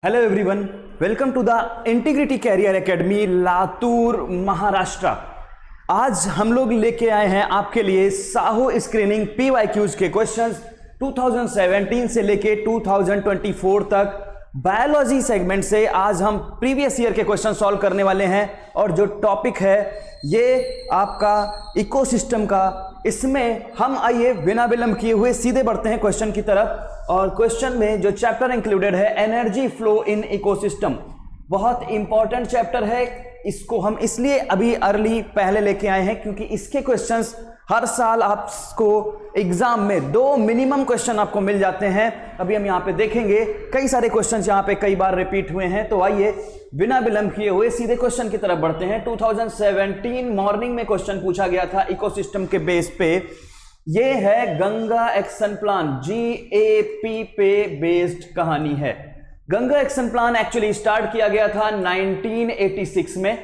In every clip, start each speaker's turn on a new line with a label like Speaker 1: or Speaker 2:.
Speaker 1: Hello everyone, welcome to the integrity career academy Latur Maharashtra. आज हम लोग लेके आए हैं आपके लिए साहू स्क्रीनिंग पीवाईक्यूज के क्वेश्चंस 2017 से लेके 2024 तक बायोलॉजी सेगमेंट से। आज हम प्रीवियस ईयर के क्वेश्चन सॉल्व करने वाले हैं और जो टॉपिक है ये आपका इकोसिस्टम का। इसमें हम आइए बिना विलंब किए हुए सीधे बढ़ते हैं क्वेश्चन की तरफ। और क्वेश्चन में जो चैप्टर इंक्लूडेड है एनर्जी फ्लो इन इकोसिस्टम, बहुत इंपॉर्टेंट चैप्टर है। इसको हम इसलिए अभी अर्ली पहले लेके आए हैं क्योंकि इसके क्वेश्चंस हर साल आपको एग्जाम में 2 मिनिमम क्वेश्चन आपको मिल जाते हैं। अभी हम यहाँ पे देखेंगे कई सारे क्वेश्चंस यहाँ पे कई बार रिपीट हुए हैं। तो आइए बिना विलंब किए हुए सीधे क्वेश्चन की तरफ बढ़ते हैं। 2017 मॉर्निंग में क्वेश्चन पूछा गया था इकोसिस्टम के बेस पे। ये है गंगा एक्शन प्लान, GAP पे बेस्ड कहानी है। Ganga action plan actually start किया गया था 1986 में।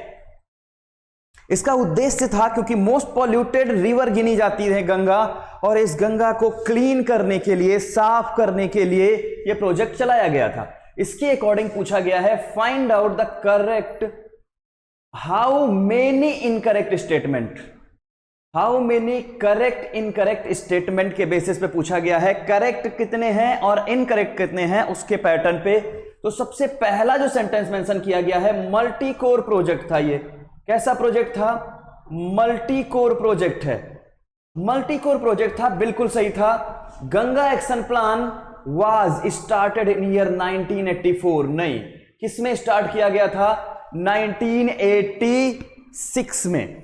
Speaker 1: इसका उद्देश्य था क्योंकि मोस्ट पॉल्यूटेड रिवर गिनी जाती है गंगा, और इस गंगा को क्लीन करने के लिए, साफ करने के लिए यह प्रोजेक्ट चलाया गया था। इसके अकॉर्डिंग पूछा गया है find out the correct how many incorrect statement, how many correct incorrect statement के बेसिस पे पूछा गया है। करेक्ट कितने हैं और इनकरेक्ट कितने हैं उसके पैटर्न पे। तो सबसे पहला जो सेंटेंस मेंशन किया गया है मल्टी कोर प्रोजेक्ट था। ये कैसा प्रोजेक्ट था? मल्टी कोर प्रोजेक्ट है। मल्टी कोर प्रोजेक्ट था, बिल्कुल सही था। Ganga action plan was started in year 1984। नहीं, किसमें स्टार्ट किया गया था? 1986 में।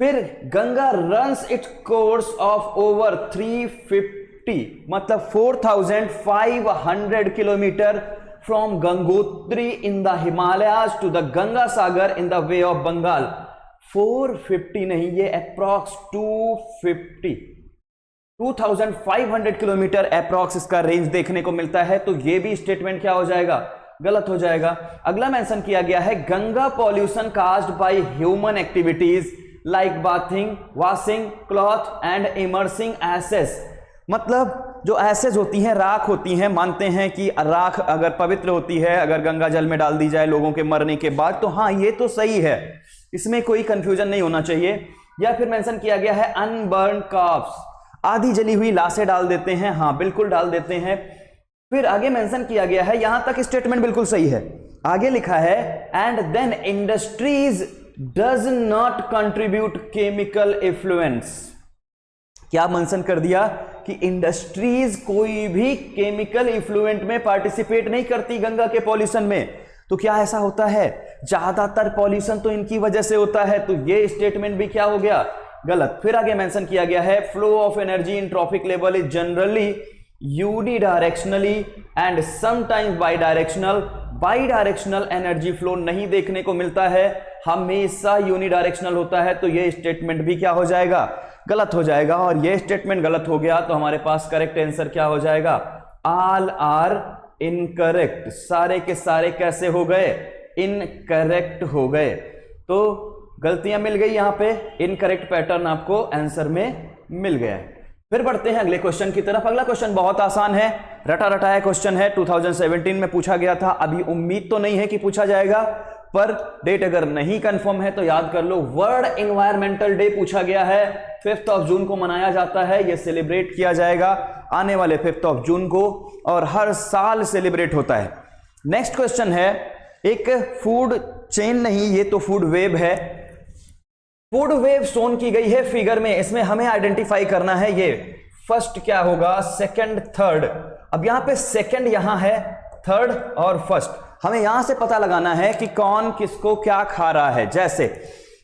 Speaker 1: फिर Ganga runs its course of over 350 मतलब 4500 kilometre from Gangotri in the Himalayas to the Ganga Sagar in the way of Bengal. 450 नहीं, ये अप्रॉक्स 2500 किलोमीटर अप्रॉक्स इसका रेंज देखने को मिलता है। तो ये भी स्टेटमेंट क्या हो जाएगा? गलत हो जाएगा। अगला मेंशन किया गया है Ganga pollution caused by human activities like bathing, washing cloth and immersing ashes. मतलब जो एसेस होती हैं, राख होती हैं, मानते हैं कि राख अगर पवित्र होती है, अगर गंगा जल में डाल दी जाए लोगों के मरने के बाद, तो हाँ ये तो सही है, इसमें कोई कंफ्यूजन नहीं होना चाहिए। या फिर मेंशन किया गया है अनबर्न कॉर्प्स, आधी जली हुई लाशें डाल देते हैं। हाँ बिल्कुल डाल देते हैं। फिर आगे मेंशन किया गया है, यहां तक स्टेटमेंट बिल्कुल सही है। आगे लिखा है and then industries does not contribute chemical influence. क्या मेंशन कर दिया कि इंडस्ट्रीज कोई भी केमिकल इफ्लुएंट में पार्टिसिपेट नहीं करती गंगा के पॉल्यूशन में। तो क्या ऐसा होता है? ज्यादातर पॉल्यूशन तो इनकी वजह से होता है। तो ये स्टेटमेंट भी क्या हो गया? गलत। फिर आगे मेंशन किया गया है flow of energy in trophic level is generally unidirectionally and sometimes bidirectional. Bidirectional energy flow नहीं देखने को मिलता है, हमेशा यूनिडायरेक्शनल होता है। तो ये स्टेटमेंट भी क्या हो जाएगा? गलत हो जाएगा। और ये स्टेटमेंट गलत हो गया तो हमारे पास करेक्ट आंसर क्या हो जाएगा? All are incorrect. सारे के सारे कैसे हो गए? इनकरेक्ट हो गए। तो गलतियां मिल गई, यहां पे इनकरेक्ट पैटर्न आपको आंसर में मिल गया है। फिर बढ़ते हैं अगले क्वेश्चन की तरफ। अगला क्वेश्चन बहुत आसान है, रटा रटाया क्वेश्चन है, 2017 में पूछा गया था। अभी उम्मीद तो नहीं है कि पूछा जाएगा, पर डेट अगर नहीं कंफर्म है तो याद कर लो। वर्ल्ड एनवायरमेंटल डे पूछा गया है, 5 जून को मनाया जाता है। यह सेलिब्रेट किया जाएगा आने वाले 5 जून को, और हर साल सेलिब्रेट होता है। नेक्स्ट क्वेश्चन है, एक फूड चेन नहीं, ये तो फूड वेब है। फूड वेव शोन की गई है फिगर में। इसमें हमें आइडेंटिफाई करना है ये फर्स्ट क्या होगा, सेकंड, थर्ड। अब यहां पे सेकंड यहां है, थर्ड और फर्स्ट। हमें यहां से पता लगाना है कि कौन किसको क्या खा रहा है। जैसे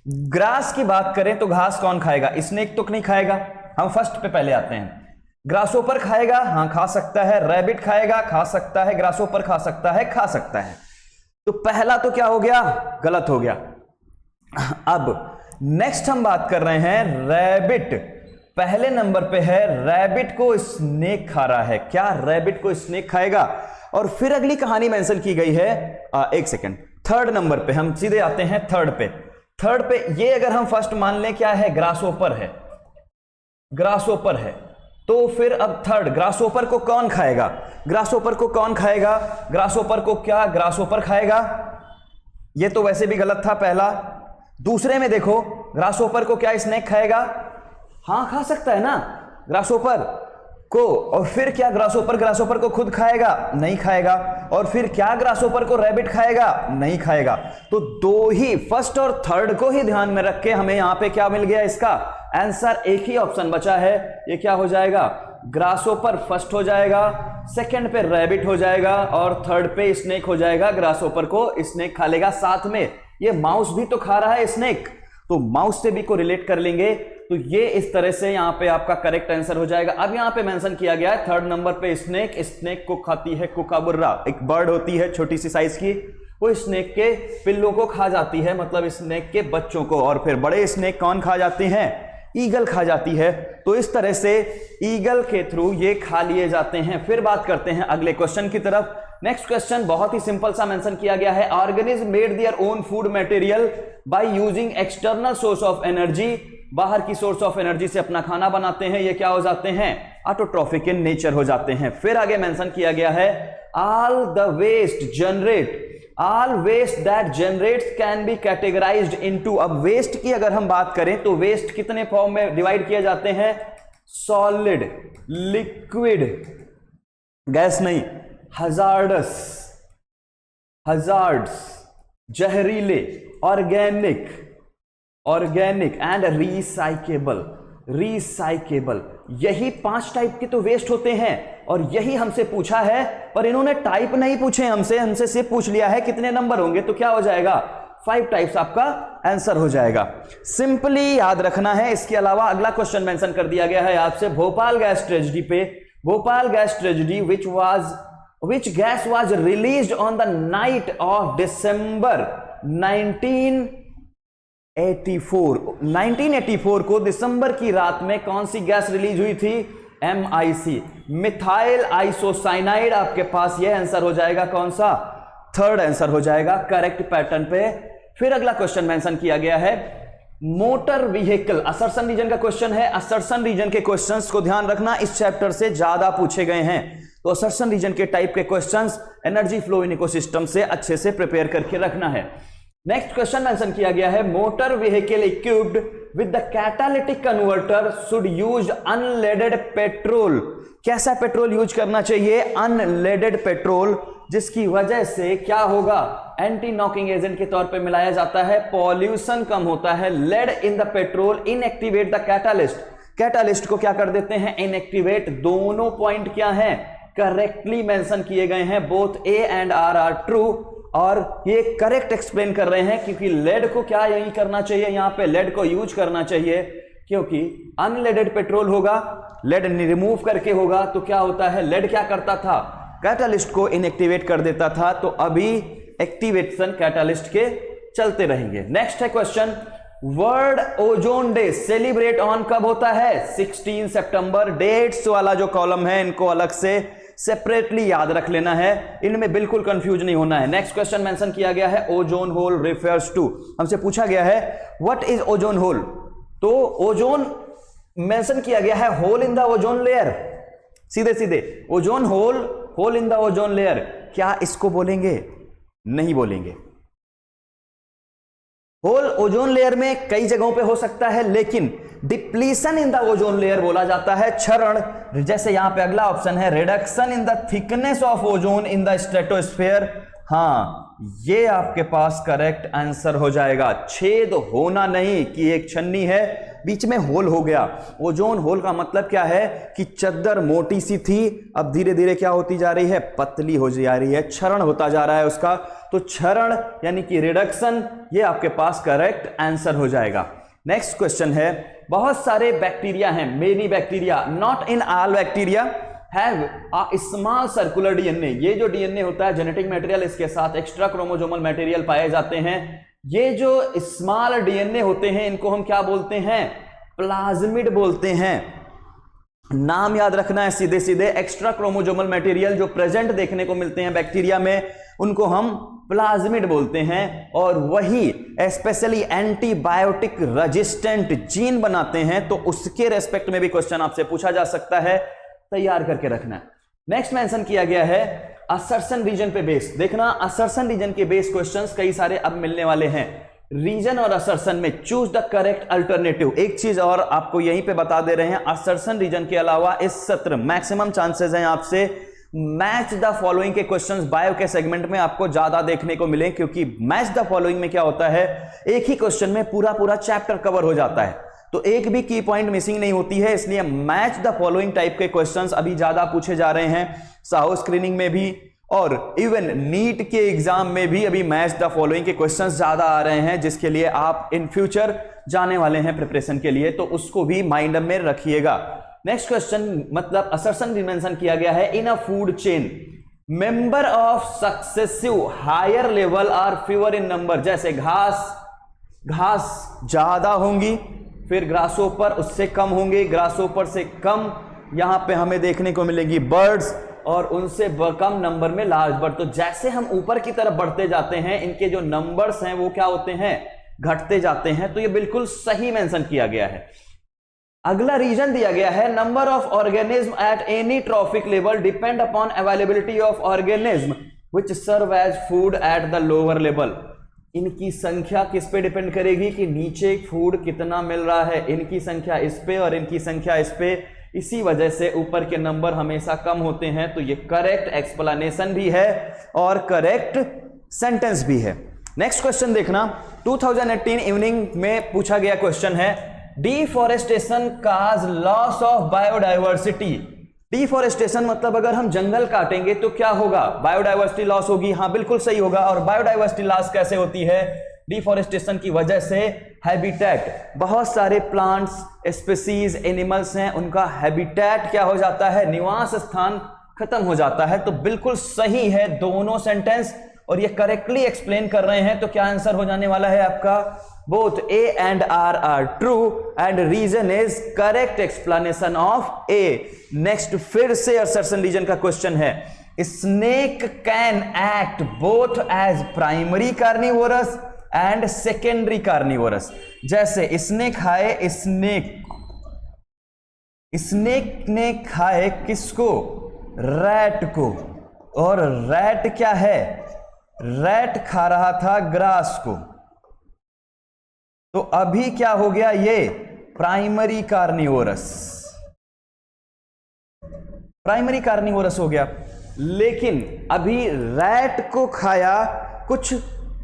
Speaker 1: ग्रास की बात करें तो घास कौन खाएगा? स्नेक तो नहीं खाएगा। हम फर्स्ट पे पहले आते हैं। ग्रासोपर खाएगा? हाँ खा सकता है। रैबिट खाएगा? खा सकता है। ग्रासोपर खा सकता है? खा सकता है। तो पहला तो क्या हो गया? गलत हो गया। अब नेक्स्ट हम बात कर रहे हैं रैबिट। पहले नंबर पे है, रैबिट को स्नेक खा रहा है। क्या रैबिट को स्नेक खाएगा? और फिर अगली कहानी मेंशन की गई है, एक सेकंड, थर्ड नंबर पे हम सीधे आते हैं। थर्ड पे ये अगर हम फर्स्ट मान लें क्या है? ग्रासोपर है। ग्रासोपर है। तो फिर अब थर्ड, ग्रासहोपर को कौन खाएगा? ग्रासहोपर को कौन खाएगा? ग्रासहोपर को क्या ग्रासहोपर खाएगा? ये तो वैसे भी गलत था पहला। दूसरे में देखो, ग्रासहोपर को क्या स्नेक खाएगा? हाँ, खा सकता है ना ग्रासहोपर को। और फिर क्या ग्रासहोपर को खुद खाएगा? नहीं खाएगा। और फिर क्या ग्रासहोपर को रैबिट खाएगा? नहीं खाएगा। तो दो ही, फर्स्ट और थर्ड को ही ध्यान में रख के हमें यहां पे क्या मिल गया? इसका आंसर एक ही ऑप्शन बचा है, ये क्या हो जाएगा? ग्रासहोपर फर्स्ट हो जाएगा, सेकंड पे रैबिट हो जाएगा और थर्ड पे स्नेक हो जाएगा। ग्रासहोपर को स्नेक खा लेगा, साथ में ये माउस भी तो खा रहा है स्नेक, तो माउस से भी को रिलेट कर लेंगे। तो ये इस तरह से यहां पे आपका करेक्ट आंसर हो जाएगा। अब यहां पे मेंशन किया गया है थर्ड नंबर पे स्नेक। स्नेक को खाती है कुकाबुर्रा, एक बर्ड होती है छोटी सी साइज की, वो स्नेक के पिल्लों को खा जाती है, मतलब स्नेक के बच्चों को। और फिर बड़े स्नेक कौन खा जाते हैं? ईगल खा जाती है। तो इस तरह से ईगल के थ्रू ये खा लिए जाते हैं। फिर बात करते हैं अगले क्वेश्चन की तरफ। नेक्स्ट क्वेश्चन बहुत ही सिंपल सा मेंशन किया गया है, organism made their own food material by using external source of energy. बाहर की सोर्स ऑफ एनर्जी से अपना खाना बनाते हैं, ये क्या हो जाते हैं? ऑटोट्रॉफिक इन नेचर हो जाते हैं। फिर आगे मेंशन किया गया है all the waste generate, all waste that generates can be categorised into. अब वेस्ट की अगर हम बात करें तो वेस्ट कितने फॉर्म में डिवाइड किए जाते हैं? सॉलिड, लिक्विड, गैस नहीं, हजार्डस, हजार्ड्स, जहरीले, organic, organic and recyclable, recyclable. यही 5 टाइप के तो वेस्ट होते हैं और यही हमसे पूछा है, पर इन्होंने टाइप नहीं पूछे हमसे सिर्फ पूछ लिया है कितने नंबर होंगे। तो क्या हो जाएगा? 5 टाइप्स आपका आंसर हो जाएगा। सिंपली याद रखना है। इसके अलावा अगला क्वेश्चन मेंशन कर दिया गया है आपसे भोपाल गैस ट्रेजेडी पे। Bhopal gas tragedy which gas was released on the night of December 1984 को दिसंबर की रात में कौन सी गैस रिलीज हुई थी? MIC, methyl isocyanide. आपके पास यह आंसर हो जाएगा कौन सा? थर्ड आंसर हो जाएगा करेक्ट पैटर्न पे। फिर अगला क्वेश्चन मेंशन किया गया है मोटर व्हीकल, असर्शन रीजन का क्वेश्चन है। असर्शन रीजन के क्वेश्चंस को ध्यान रखना, इस चैप्टर से ज्यादा पूछे गए हैं। तो असर्शन रीजन के टाइप के questions energy flow in ecosystem से अच्छे से प्रिपेयर करके रखना है। नेक्स्ट क्वेश्चन मेंशन किया गया है motor vehicle equipped with the catalytic converter should use unleaded petrol. कैसा पेट्रोल यूज करना चाहिए? अनलेडेड पेट्रोल, जिसकी वजह से क्या होगा? एंटी नॉकिंग एजेंट के तौर पे मिलाया जाता है, पॉल्यूशन कम होता है। Lead in the petrol inactivate the catalyst. Catalyst को क्या कर देते हैं? इनएक्टिवेट। दोनों पॉइंट क्या हैं? करेक्टली मेंशन किए गए हैं। Both A and R are true, और ये करेक्ट एक्सप्लेन कर रहे हैं क्योंकि लेड को क्या यही करना चाहिए, यहां पे लेड को यूज करना चाहिए, क्योंकि अनलेडेड पेट्रोल होगा, लेड रिमूव करके होगा, तो क्या होता है? लेड क्या करता था? कैटालिस्ट को इनएक्टिवेट कर देता था। तो अभी एक्टिवेशन कैटालिस्ट के चलते रहेंगे। नेक्स्ट है question, world ozone day celebrate on कब होता है? 16 सितंबर। डेट्स वाला जो कॉलम है इनको अलग से सेपरेटली याद रख लेना है, इनमें बिल्कुल कंफ्यूज नहीं होना है। नेक्स्ट क्वेश्चन मेंशन किया गया है ओजोन होल रिफर्स टू। हमसे पूछा गया है व्हाट इज ओजोन होल। तो ओजोन मेंशन किया गया है hole in the ozone layer, सीधे सीधे ozone hole, hole in the ozone layer. क्या इसको बोलेंगे? नहीं बोलेंगे। होल ओजोन लेयर में कई जगहों पे हो सकता है, लेकिन depletion in the ozone layer बोला जाता है, क्षरण। जैसे यहां पे अगला ऑप्शन है reduction in the thickness of ozone in the stratosphere. हां, ये आपके पास करेक्ट आंसर हो जाएगा। छेद होना नहीं कि एक छन्नी है बीच में होल हो गया। ओजोन होल का मतलब क्या है कि चद्दर मोटी सी थी, अब धीरे धीरे क्या होती जा रही है? पतली हो जा रही है, क्षरण होता जा रहा है उसका। तो क्षरण यानी कि रिडक्शन, ये आपके पास करेक्ट आंसर हो जाएगा। नेक्स्ट क्वेश्चन है बहुत सारे बैक्टीरिया हैं, many bacteria, not in all bacteria have a small circular DNA. ये जो डीएनए होता है जेनेटिक मटेरियल, इसके साथ एक्स्ट्रा क्रोमोसोमल मटेरियल पाए जाते हैं। ये जो स्मॉल डीएनए होते हैं इनको हम क्या बोलते हैं? प्लाज्मिड बोलते हैं। नाम याद रखना है सीधे सीधे। एक्स्ट्रा क्रोमोसोमल मटेरियल जो प्रेजेंट देखने को मिलते हैं बैक्टीरिया में, उनको हम प्लाज्मिड बोलते हैं, और वही स्पेशली एंटीबायोटिक रेजिस्टेंट जीन बनाते हैं, तो उसके रेस्पेक्ट में भी क्वेश्चन आपसे पूछा जा सकता है, तैयार करके रखना है। नेक्स्ट मेंशन किया गया है असर्शन रीजन पे बेस। देखना, असर्शन रीजन के बेस क्वेश्चंस कई सारे अब मिलने वाले हैं। रीजन और असर्शन में चूज द करेक्ट अल्टरनेटिव। एक चीज और आपको यहीं पे बता दे रहे हैं, असर्शन रीजन के अलावा इस सत्र मैक्सिमम चांसेस हैं आपसे मैच द फॉलोइंग के क्वेश्चंस बायो के सेगमेंट में आपको ज्यादा देखने को मिले, क्योंकि मैच द फॉलोइंग में क्या होता है, एक ही क्वेश्चन में पूरा पूरा चैप्टर कवर हो जाता है, तो एक भी की पॉइंट मिसिंग नहीं होती है। इसलिए मैच द फॉलोइंग टाइप के क्वेश्चंस अभी ज्यादा पूछे जा रहे हैं, साहो स्क्रीनिंग में भी और इवन नीट के एग्जाम में भी अभी मैच द फॉलोइंग के क्वेश्चंस ज्यादा आ रहे हैं, जिसके लिए आप इन फ्यूचर जाने वाले हैं प्रिपरेशन के लिए, तो उसको भी माइंड में रखिएगा। नेक्स्ट क्वेश्चन, मतलब असर्शन मेंशन किया गया है, in a food chain member of successive higher level are fewer in number. जैसे घास ज्यादा होंगी, फिर ग्रासोपर उससे कम होंगे, ग्रासोपर से कम यहां पे हमें देखने को मिलेगी बर्ड्स, और उनसे कम नंबर में लार्ज बर्ड। तो जैसे हम ऊपर की तरफ बढ़ते जाते हैं, इनके जो नंबर्स हैं वो क्या होते हैं, घटते जाते हैं। तो ये बिल्कुल सही मेंशन किया गया है। अगला रीजन दिया गया है, number of organism at any trophic level depend upon availability of organism which serve as food at the lower level. इनकी संख्या किस पे डिपेंड करेगी कि नीचे फूड कितना मिल रहा है, इनकी संख्या इस पे और इनकी संख्या इस पे, इसी वजह से ऊपर के नंबर हमेशा कम होते हैं। तो ये करेक्ट एक्सप्लेनेशन भी है और करेक्ट सेंटेंस भी है। नेक्स्ट क्वेश्चन देखना, 2018 इवनिंग में पूछा गया क्वेश्चन है, deforestation cause loss of biodiversity. Deforestation मतलब अगर हम जंगल काटेंगे तो क्या होगा, बायोडाइवर्सिटी लॉस होगी। हाँ बिल्कुल सही होगा। और बायोडाइवर्सिटी लॉस कैसे होती है, डिफॉरेस्टेशन की वजह से हैबिटेट, बहुत सारे प्लांट्स स्पीसीज एनिमल्स हैं, उनका हैबिटेट क्या हो जाता है, निवास स्थान खत्म हो जाता है। तो बिल्कुल सही है दोनों सेंटेंस, और ये करेक्टली एक्सप्लेन कर रहे हैं। तो क्या आंसर हो जाने वाला है आपका, both A and R are true and reason is correct explanation of A. Next फिर से असर्शन रीजन का क्वेश्चन है, snake can act both as primary carnivorous and secondary carnivorous. जैसे स्नेक खाए, स्नेक ने खाए किसको, रैट को, और रैट क्या है, रैट खा रहा था ग्रास को। तो अभी क्या हो गया, ये प्राइमरी कार्निवोरस, प्राइमरी कार्निवोरस हो गया। लेकिन अभी रैट को खाया कुछ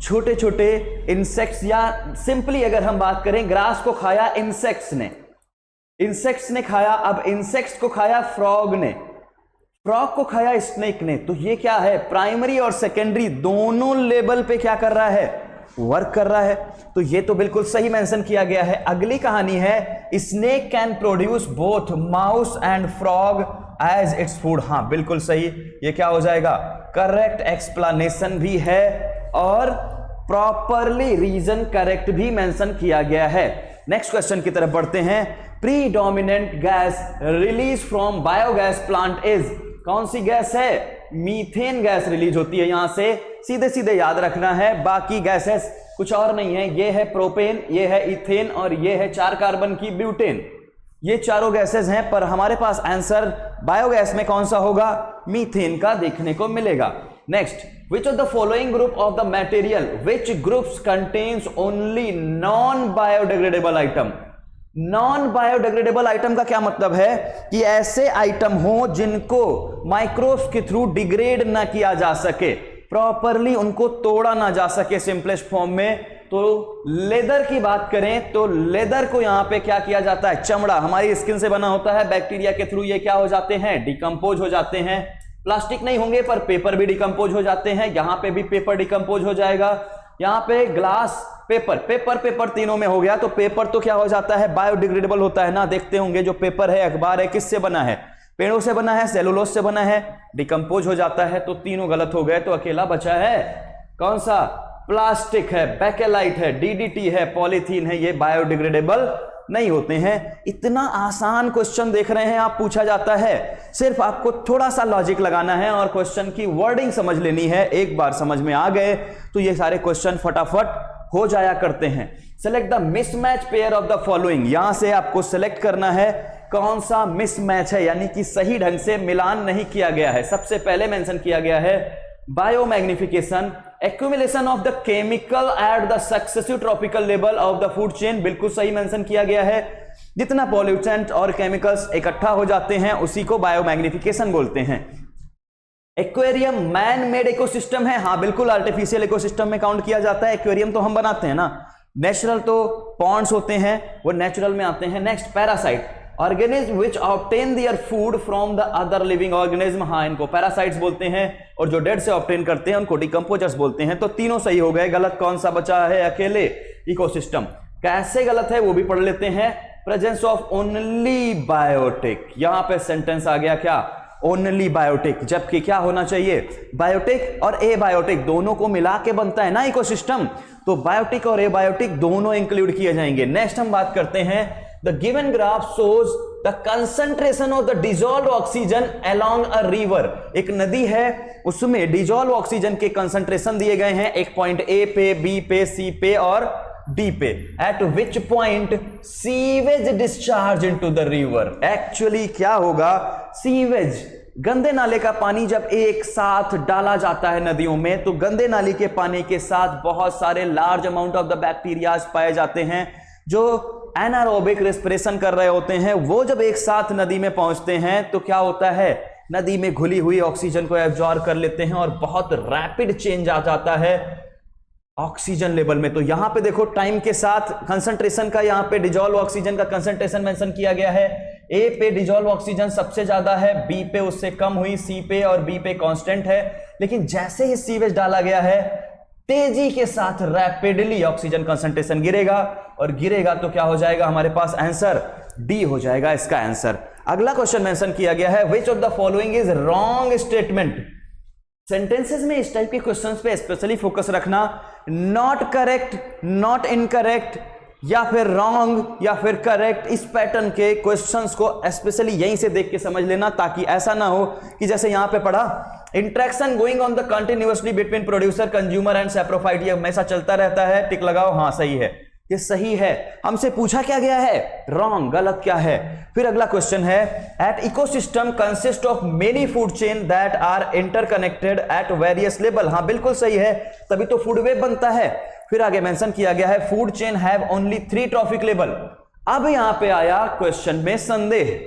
Speaker 1: छोटे छोटे इंसेक्ट्स, या सिंपली अगर हम बात करें ग्रास को खाया इंसेक्ट्स ने खाया। अब इंसेक्ट्स को खाया फ्रॉग ने, फ्रॉग को खाया स्नेक ने। तो ये क्या है, प्राइमरी और सेकेंडरी दोनों लेवल पे क्या कर रहा है, वर्क कर रहा है। तो ये तो बिल्कुल सही मेंशन किया गया है। अगली कहानी है, snake can produce both mouse and frog as its food. हाँ बिल्कुल सही, ये क्या हो जाएगा, करेक्ट एक्सप्लेनेशन भी है और प्रॉपरली रीजन करेक्ट भी मेंशन किया गया है। नेक्स्ट क्वेश्चन की तरफ बढ़ते हैं, predominant gas release from biogas plant is. कौन सी गैस है, मीथेन गैस रिलीज होती है यहां से, सीधे सीधे याद रखना है। बाकी गैसेस कुछ और नहीं है, ये है प्रोपेन, ये है इथेन और ये है 4 कार्बन की ब्यूटेन। ये चारों गैसेस हैं, पर हमारे पास आंसर बायोगैस में कौन सा होगा, मीथेन का देखने को मिलेगा। Next, which of the following group of the material which groups contains only non biodegradable item। Non biodegradable item का क्या मतलब है कि ऐसे आइटम हो जिनको माइक्रोब्स के थ्रू डिग्रेड ना किया जा सके, प्रॉपरली उनको तोड़ा ना जा सके सिंपलेस्ट फॉर्म में। तो लेदर की बात करें तो लेदर को यहां पे क्या किया जाता है, चमड़ा हमारी स्किन से बना होता है, बैक्टीरिया के थ्रू ये क्या हो जाते हैं, डिकम्पोज हो जाते हैं। प्लास्टिक नहीं होंगे पर पेपर भी डिकम्पोज हो जाते हैं, यहां पे भी पेपर डिकम्पोज हो जाएगा। यहां पे ग्लास, पेपर तीनों में हो गया। तो पेपर तो क्या हो जाता है, बायोडिग्रेडेबल होता है ना। देखते होंगे जो पेपर है, अखबार है, किससे बना है, पेड़ों से बना है, सेलुलोज से बना है, डिकम्पोज हो जाता है। तो तीनों गलत हो गए। तो अकेला बचा है कौन सा, प्लास्टिक है, बैकेलाइट है, डीडीटी है, पॉलीथीन है, ये बायोडिग्रेडेबल नहीं होते हैं। इतना आसान क्वेश्चन देख रहे हैं आप, पूछा जाता है, सिर्फ आपको थोड़ा सा लॉजिक लगाना है और क्वेश्चन की वर्डिंग समझ लेनी है। एक बार समझ में आ गए तो ये सारे क्वेश्चन फटाफट हो जाया करते हैं। Select the mismatch pair of the following, यहां से आपको सेलेक्ट करना है कौन सा मिसमैच है, यानी कि सही ढंग से मिलान नहीं किया गया है। सबसे पहले मेंशन किया गया है biomagnification, accumulation of the chemical at the successive tropical level of the food chain, बिल्कुल सही मेंशन किया गया है। जितना पॉल्यूटेंट और केमिकल्स इकट्ठा हो जाते हैं उसी को बायोमैग्निफिकेशन बोलते हैं। एक्वेरियम मैन मेड इकोसिस्टम है, हाँ बिल्कुल आर्टिफिशियल इकोसिस्टम में काउंट किया जाता है। एक्वेरियम तो हम बनाते हैं ना, नेचुरल तो पॉन्ड्स होते हैं, वो नेचुरल में आते हैं। Next parasite, organism which obtain their food from the other living organism, हाँ इनको पैरासाइट्स बोलते हैं, और जो डेड से ऑब्टेन करते हैं उनको डिकम्पोजर्स बोलते हैं। तो तीनों सही हो गए, गलत कौन सा बचा है? अकेले इकोसिस्टम। कैसे गलत है वो भी पढ़ लेते हैं। प्रेजेंस ऑफ ओनली बायोटिक, यहां पे सेंटेंस आ गया क्या? ओनली बायोटिक, जबकि क्या होना चाहिए? बायोटिक और एबायोटिक दोनों को मिला के बनता है ना इकोसिस्टम, तो बायोटिक और एबायोटिक दोनों इंक्लूड किए जाएंगे। नेक्स्ट हम बात करते हैं, the given graph shows the concentration of the dissolve oxygen along a river, एक नदी है उसमें डिजॉल्व ऑक्सीजन के कंसंट्रेशन दिए गए हैं, एक पॉइंट ए पे, बी पे, सी पे और डी पे। Eight which point sewage discharge into the river, actually क्या होगा? सीवेज, गंदे नाले का पानी जब एक साथ डाला जाता है नदियों में, तो गंदे नाले के पानी के साथ बहुत सारे large amount of the bacterias पाए जाते हैं जो एनारोबिक रेस्पिरेशन कर रहे होते हैं। वो जब एक साथ नदी में पहुंचते हैं तो क्या होता है? नदी में घुली हुई ऑक्सीजन को एब्जॉर्ब कर लेते हैं और बहुत रैपिड चेंज आ जाता है ऑक्सीजन लेवल में। तो यहां पे देखो टाइम के साथ कंसंट्रेशन का, यहां पे डिजॉल्व ऑक्सीजन का कंसंट्रेशन मेंशन किया गया है। ए पे डिजॉल्व ऑक्सीजन सबसे ज्यादा है, बी पे उससे कम हुई, सी पे और बी पे कांस्टेंट है। लेकिन जैसे ही सीवेज डाला गया है, तेजी के साथ रैपिडली ऑक्सीजन कंसंट्रेशन गिरेगा, और गिरेगा तो क्या हो जाएगा हमारे पास? आंसर डी हो जाएगा इसका आंसर। अगला क्वेश्चन मेंशन किया गया है, which of the following is wrong statement. Sentences में इस टाइप के क्वेश्चंस पे स्पेशली फोकस रखना, नॉट करेक्ट, नॉट इनकरेक्ट, या फिर रॉन्ग या फिर करेक्ट, इस पैटर्न के क्वेश्चंस को स्पेशली यहीं से देख के समझ लेना, ताकि ऐसा ना हो कि जैसे यहां पे पढ़ा, interaction going on the continuously between producer, consumer and saprophyte, ये हमेशा चलता रहता है, टिक लगाओ, हाँ सही है, ये सही है। हमसे पूछा क्या गया है? रॉन्ग, गलत क्या है? फिर अगला क्वेश्चन है, at ecosystem consist of many food chain that are interconnected at various level, हाँ बिल्कुल सही है, तभी तो फूड वेब बनता है। फिर आगे मेंशन किया गया है, food chain have only 3 trophic level. अब यहां पे आया क्वेश्चन में संदेह।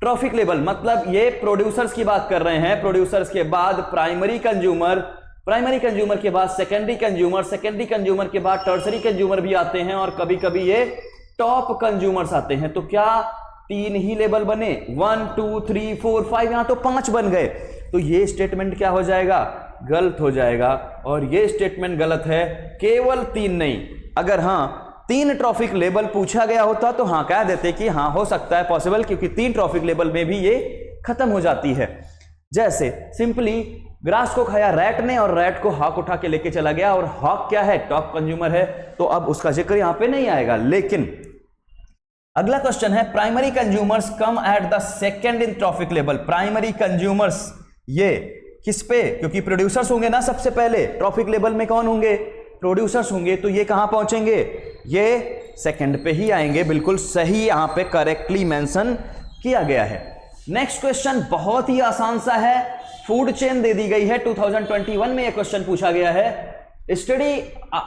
Speaker 1: ट्रॉफिक लेवल मतलब ये प्रोड्यूसर्स की बात कर रहे हैं, प्रोड्यूसर्स के बाद प्राइमरी कंज्यूमर, प्राइमरी कंज्यूमर के बाद सेकेंडरी कंज्यूमर, सेकेंडरी कंज्यूमर के बाद टर्सरी कंज्यूमर भी आते हैं, और कभी कभी ये टॉप कंज्यूमर्स आते हैं। तो क्या 3 ही लेवल बने? 1 2 3 4 5, यहां तो 5 बन गए। तो ये स्टेटमेंट क्या हो जाएगा? गलत हो जाएगा, और ये स्टेटमेंट गलत है। केवल 3 नहीं, अगर हाँ 3 ट्रॉफिक लेवल पूछा गया होता तो हाँ कह देते कि हाँ हो सकता है पॉसिबल, क्योंकि 3 ट्रॉफिक लेवल में भी ये खत्म हो जाती है। जैसे सिंपली ग्रास को खाया रैट ने, और रैट को हॉक उठा के लेके चला गया, और हॉक क्या है? टॉप कंज्यूमर है, तो अब उसका जिक्र यहां पे नहीं आएगा। लेकिन अगला क्वेश्चन है, primary consumers come at the second in trophic level. Primary consumers ये किस पे? क्योंकि प्रोड्यूसर्स होंगे ना सबसे पहले, ट्रॉफिक लेवल में कौन होंगे? प्रोड्यूसर्स होंगे, तो ये कहां पहुंचेंगे? ये सेकंड पे ही आएंगे, बिल्कुल सही, यहां पे करेक्टली मेंशन किया गया है। नेक्स्ट क्वेश्चन बहुत ही आसान सा है, फूड चेन दे दी गई है, 2021 में यह क्वेश्चन पूछा गया है। Study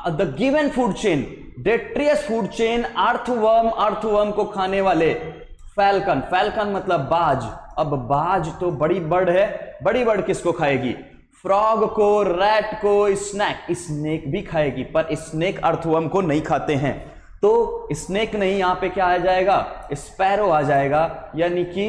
Speaker 1: the given food chain, detritus food chain, earthworm, earthworm को खाने वाले, फैल्कन, फैल्कन मतलब बाज। अब बाज तो बड़ी बर्ड है, बड़ी बर्ड किसको खाएगी? फ्रॉग को, रैट को, स्नेक, स्नेक भी खाएगी, पर स्नेक अर्थवर्म को नहीं खाते हैं। तो स्नेक नहीं, यहां पे क्या आ जाएगा? स्पैरो आ जाएगा, यानी कि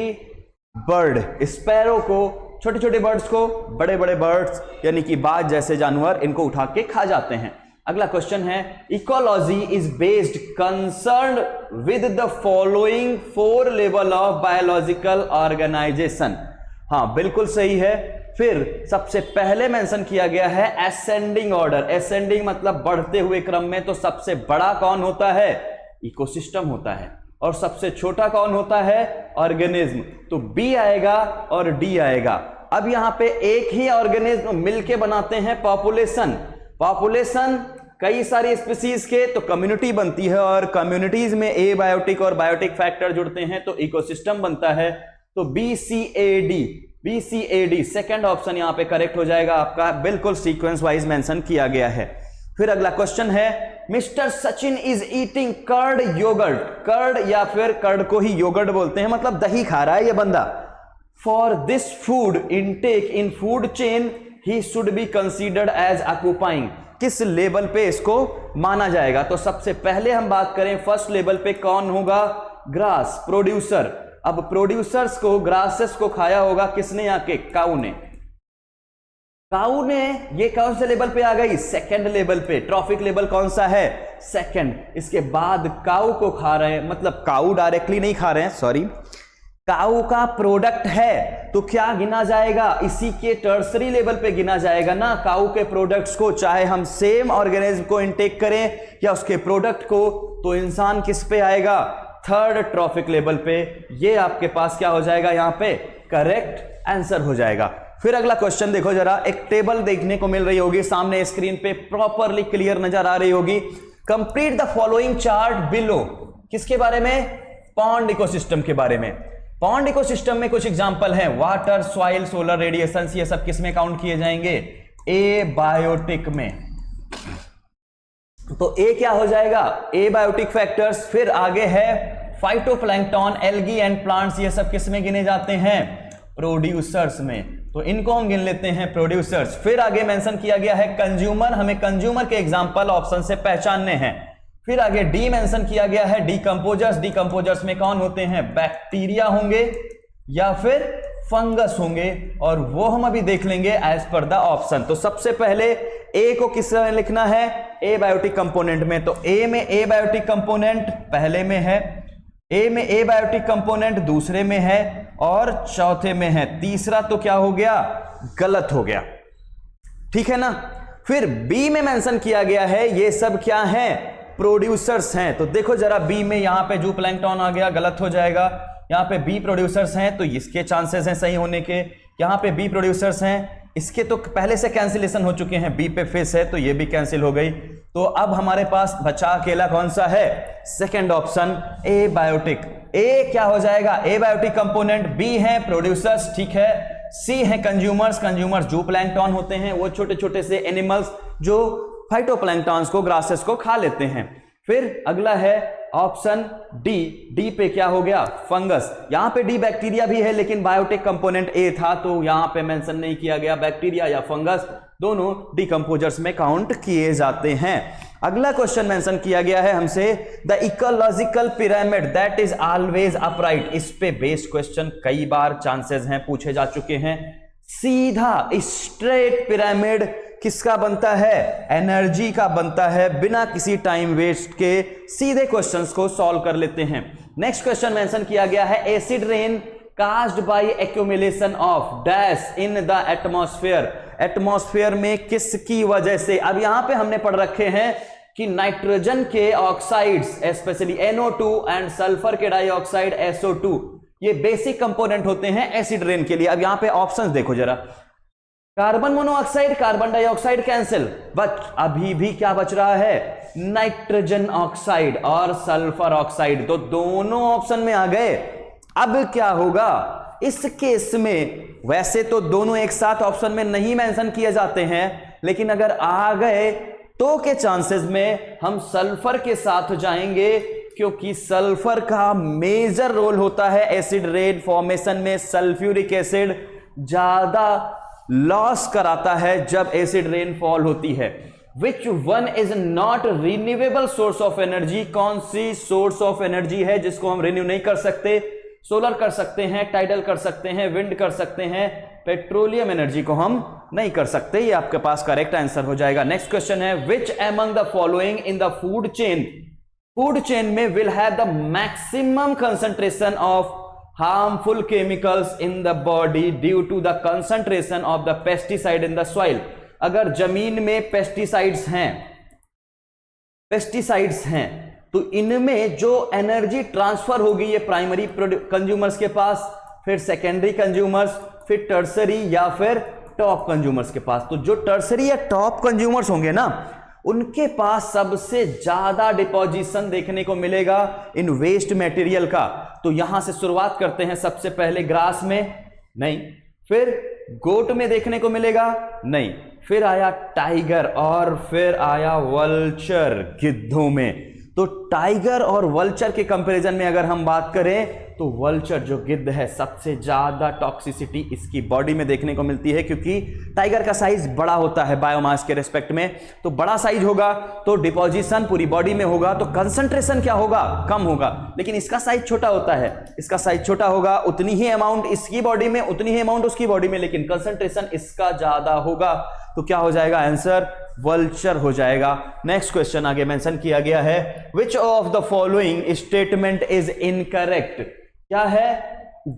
Speaker 1: बर्ड। स्पैरो को, छोटे छोटे बर्ड्स को, बड़े बड़े बर्ड्स यानी कि बाज जैसे जानवर, इनको उठा के खा जाते हैं। अगला क्वेश्चन है, ecology is based concern with the following 4 level of biological organisation. हाँ बिल्कुल सही है। फिर सबसे पहले मेंशन किया गया है असेंडिंग ऑर्डर। असेंडिंग मतलब बढ़ते हुए क्रम में, तो सबसे बड़ा कौन होता है? इकोसिस्टम होता है। और सबसे छोटा कौन होता है? ऑर्गेनिज्म। तो बी आएगा और डी आएगा। अब यहां पे एक ही ऑर्गेनिज्म मिलके बनाते हैं पॉपुलेशन। पॉपुलेशन कई सारी स्पीसीज के तो कम्युनिटी बनती है, और कम्युनिटीज में एबायोटिक और बायोटिक फैक्टर जुड़ते हैं तो इकोसिस्टम बनता है। तो BCAD, BCAD सेकंड ऑप्शन यहां पे करेक्ट हो जाएगा आपका, बिल्कुल सीक्वेंस वाइज मेंशन किया गया है। फिर अगला क्वेश्चन है, mister Sachin is eating curd yoghurt. Curd या फिर कर्ड को ही योगर्ट बोलते हैं, मतलब दही खा रहा है ये बंदा। For this food intake in food chain he should be considered as occupying. किस लेवल पे इसको माना जाएगा? तो सबसे पहले हम बात करें फर्स्ट लेवल पे, कौन होगा? Grass producer. अब प्रोड्यूसर्स को, ग्रासेस को खाया होगा किसने? यहाँ के काऊ ने। काऊ ने ये कौन से लेवल पे आ गई? सेकंड लेवल पे। ट्रॉफिक लेवल कौन सा है? सेकंड। इसके बाद काऊ को खा रहे हैं, मतलब काऊ डायरेक्टली नहीं खा रहे हैं, सॉरी, काऊ का प्रोडक्ट है तो क्या गिना जाएगा? इसी के टर्सरी लेवल पे गिना जाएगा ना, काऊ के प्रोडक्ट्स को, चाहे हम सेम ऑर्गेनिज्म को इनटेक करें या उसके प्रोडक्ट को। तो इंसान किस पे आएगा? थर्ड ट्रॉफिक लेवल पे। ये आपके पास क्या हो जाएगा? यहां पे करेक्ट आंसर हो जाएगा। फिर अगला क्वेश्चन देखो जरा, एक टेबल देखने को मिल रही होगी सामने स्क्रीन पे, प्रॉपरली क्लियर नजर आ रही होगी। Complete the following chart below. किसके बारे में? पॉन्ड इकोसिस्टम के बारे में। पॉन्ड इकोसिस्टम में कुछ एग्जांपल हैं, वाटर, सॉइल, सोलर रेडिएशन, ये सब किस में काउंट किए जाएंगे? एबायोटिक में। तो ए क्या हो जाएगा? Abiotic factors. फिर आगे है फाइटोप्लैंक्टन, एल्गी एंड प्लांट्स, ये सब किस में गिने जाते हैं? प्रोड्यूसर्स में। तो इनको हम गिन लेते हैं प्रोड्यूसर्स। फिर आगे मेंशन किया गया है कंज्यूमर, हमें कंज्यूमर के एग्जांपल ऑप्शन से पहचानने हैं। फिर आगे डी मेंशन किया गया है डिकंपोजर्स। डिकंपोजर्स में कौन होते हैं? बैक्टीरिया होंगे या फिर फंगस होंगे, और वो हम अभी देख लेंगे एज पर द ऑप्शन। तो सबसे पहले ए को किस में लिखना है? एबायोटिक कंपोनेंट में। तो ए में एबायोटिक कंपोनेंट पहले में है, ए में एबायोटिक कंपोनेंट दूसरे में है, और चौथे में है। तीसरा तो क्या हो गया? गलत हो गया, ठीक है ना। फिर बी में मेंशन किया गया है, ये सब क्या है? प्रोड्यूसर्स हैं। तो देखो जरा बी में, यहां पे जूप्लैंक्टन आ गया, गलत हो जाएगा। यहां पे बी प्रोड्यूसर्स हैं तो इसके चांसेस हैं सही होने के। यहां पे बी प्रोड्यूसर्स हैं, इसके तो पहले से कैंसिलेशन हो चुके हैं। बी पे फिश है तो ये भी कैंसिल हो गई। तो अब हमारे पास बचा अकेला कौन सा है? Second option, abiotic. ए क्या हो जाएगा? Abiotic component. बी है प्रोड्यूसर्स, ठीक है। सी है कंज्यूमर्स। कंज्यूमर्स जूप्लैंक्टन होते हैं, वो छोटे छोटे से एनिमल्स जो फाइटोप्लैंक्टन्स को, ग्रासेस को खा लेते हैं। फिर अगला है ऑप्शन डी। डी पे क्या हो गया? फंगस। यहां पे डी बैक्टीरिया भी है, लेकिन बायोटिक कंपोनेंट ए था तो यहां पे मेंशन नहीं किया गया। बैक्टीरिया या फंगस दोनों डिकंपोजर्स में काउंट किए जाते हैं। अगला क्वेश्चन मेंशन किया गया है हमसे, the ecological pyramid that is always upright. इस पे बेस्ड क्वेश्चन कई बार चांसेस हैं, पूछे जा चुके हैं। सीधा स्ट्रेट पिरामिड किसका बनता है? एनर्जी का बनता है। बिना किसी टाइम वेस्ट के सीधे क्वेश्चंस को सॉल्व कर लेते हैं। नेक्स्ट क्वेश्चन मेंशन किया गया है, acid rain caused bye accumulation of dash in the atmosphere. Atmosphere में किसकी वजह से? अब यहां पे हमने पढ़ रखे हैं कि नाइट्रोजन के oxides, specially NO2 and sulphur के डाइऑक्साइड SO2, ये बेसिक कंपोनेंट होते हैं एसिड रेन के लिए। अब यहां पे ऑप्शंस देखो जरा, carbon monoxide, carbon dioxide cancel, but अभी भी क्या बच रहा है? नाइट्रोजन ऑक्साइड और सल्फर ऑक्साइड। तो दोनों ऑप्शन में आ गए। अब क्या होगा इस केस में? वैसे तो दोनों एक साथ ऑप्शन में नहीं मेंशन किए जाते हैं, लेकिन अगर आ गए तो के चांसेस में हम सल्फर के साथ जाएंगे, क्योंकि सल्फर का मेजर रोल होता है एसिड रेन फॉर्मेशन में। सल्फ्यूरिक एसिड ज्यादा लॉस कराता है जब एसिड रेनफॉल होती है। Which one is not renewable source of energy? कौन सी सोर्स ऑफ एनर्जी है जिसको हम रिन्यू नहीं कर सकते? सोलर कर सकते हैं, टाइडल कर सकते हैं, विंड कर सकते हैं, पेट्रोलियम एनर्जी को हम नहीं कर सकते। ये आपके पास करेक्ट आंसर हो जाएगा। नेक्स्ट क्वेश्चन है, which among the following in the food chain? Food chain में will have the maximum concentration of harmful chemicals in the body due to the concentration of the pesticide in the soil। अगर जमीन में pesticides हैं तो इनमें जो energy transfer होगी ये प्राइमरी कंज्यूमर्स के पास, फिर सेकेंडरी कंज्यूमर्स, फिर टर्सरी या फिर टॉप कंज्यूमर्स के पास। तो जो टर्सरी या टॉप कंज्यूमर्स होंगे ना, उनके पास सबसे ज्यादा डिपोजिशन देखने को मिलेगा इन वेस्ट मटेरियल का। तो यहां से शुरुआत करते हैं। सबसे पहले ग्रास में नहीं, फिर गोट में देखने को मिलेगा नहीं, फिर आया टाइगर और फिर आया वल्चर, गिद्धों में। तो टाइगर और वल्चर के कंपैरिजन में अगर हम बात करें तो वल्चर जो गिद्ध है सबसे ज्यादा टॉक्सिसिटी इसकी बॉडी में देखने को मिलती है, क्योंकि टाइगर का साइज बड़ा होता है बायोमास के रेस्पेक्ट में। तो बड़ा साइज होगा तो डिपोजिशन पूरी बॉडी में होगा, तो कंसंट्रेशन क्या होगा, कम होगा। लेकिन इसका साइज छोटा होता है, इसका साइज छोटा होगा, उतनी ही अमाउंट इसकी बॉडी में, उतनी ही अमाउंट उसकी बॉडी में, लेकिन कंसंट्रेशन इसका ज्यादा होगा। तो क्या हो जाएगा आंसर, वल्चर हो जाएगा। नेक्स्ट क्वेश्चन आगे मेंशन किया गया है, which of the following statement is incorrect. क्या है,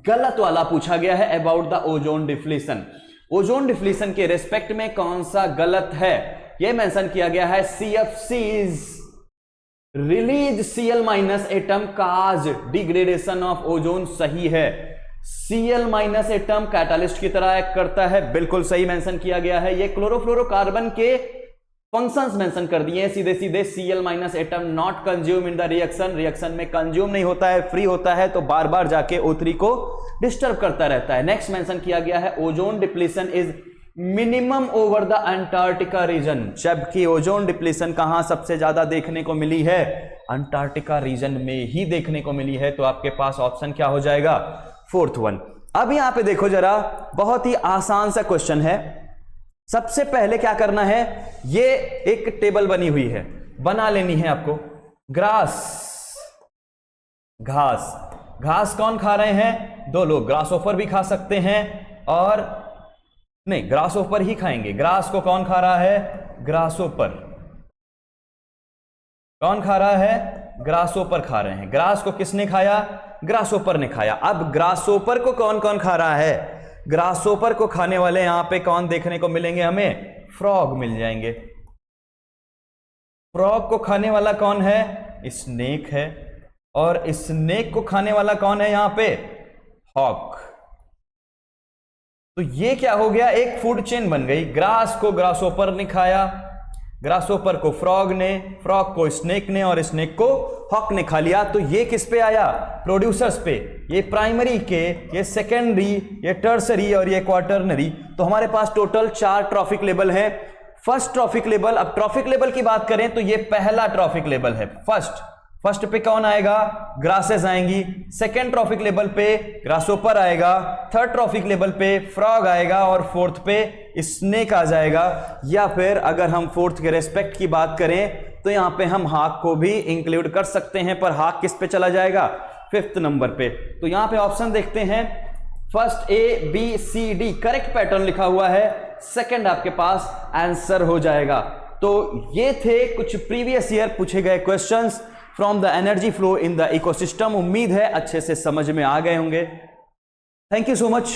Speaker 1: गलत वाला पूछा गया है about the ozone deflation. Ozone deflation के रेस्पेक्ट में कौन सा गलत है, यह मेंशन किया गया है CFCs release Cl- atom cause degradation of ozone, सही है। Cl- एटम कैटालिस्ट की तरह एक्ट करता है, बिल्कुल सही मेंशन किया गया है। ये क्लोरोफ्लोरोकार्बन के फंक्शंस मेंशन कर दिए हैं सीधे सीधे। Cl- atom not consume in the reaction, reaction में कंज्यूम नहीं होता है, फ्री होता है, तो बार बार जाके O3 को डिस्टर्ब करता रहता है। नेक्स्ट मेंशन किया गया है, ozone depletion is minimum over the Antarctica region, जबकि ओजोन डिप्लीशन कहां सबसे ज्यादा देखने को मिली है, अंटार्कटिका रीजन में ही देखने को मिली है। तो आपके पास ऑप्शन क्या हो जाएगा, फोर्थ वन। अब यहां पे देखो जरा, बहुत ही आसान सा क्वेश्चन है। सबसे पहले क्या करना है, ये एक टेबल बनी हुई है, बना लेनी है आपको। ग्रास, घास, घास कौन खा रहे हैं, दो लोग, ग्रासओफर भी खा सकते हैं और नहीं, ग्रासओफर ही खाएंगे। ग्रास को कौन खा रहा है, ग्रासओपर। कौन खा रहा है, ग्रासओपर खा रहे हैं। ग्रास को किसने खाया, ग्रासओपर ने खाया। अब ग्रासओपर को कौन कौन खा रहा है, ग्रासओपर को खाने वाले यहां पे कौन देखने को मिलेंगे, हमें फ्रॉग मिल जाएंगे। फ्रॉग को खाने वाला कौन है, स्नेक है, और स्नेक को खाने वाला कौन है यहां पे, हॉक। तो ये क्या हो गया, एक फूड चेन बन गई। ग्रास को ग्रासओपर ने खाया, ग्रासओपर को फ्रॉग ने, फ्रॉग को स्नेक ने, और स्नेक को हॉक ने खा लिया। तो ये किस पे आया, प्रोड्यूसर्स पे। ये प्राइमरी के, ये सेकेंडरी, ये टर्सरी और ये क्वार्टरनरी। तो हमारे पास टोटल 4 ट्रॉफिक लेवल है। फर्स्ट ट्रॉफिक लेवल, अब ट्रॉफिक लेवल की बात करें तो ये पहला ट्रॉफिक लेवल है, फर्स्ट पे कौन आएगा, ग्रासेस आएंगी। सेकेंड ट्रॉफिक लेवल पे ग्रासओपर आएगा, थर्ड ट्रॉफिक लेवल पे फ्रॉग आएगा, और फोर्थ पे स्नेक आ जाएगा। या फिर अगर हम फोर्थ के रेस्पेक्ट की बात करें तो यहां पे हम हाक को भी इंक्लूड कर सकते हैं, पर हाक किस पे चला जाएगा, 5th नंबर पे। तो यहां पे ऑप्शन देखते हैं, फर्स्ट ABCD करेक्ट पैटर्न लिखा हुआ है, सेकंड आपके पास आंसर हो जाएगा। तो ये थे कुछ प्रीवियस ईयर पूछे गए questions from the energy flow in the ecosystem. उम्मीद है अच्छे से समझ में आ गए होंगे। Thank you so much.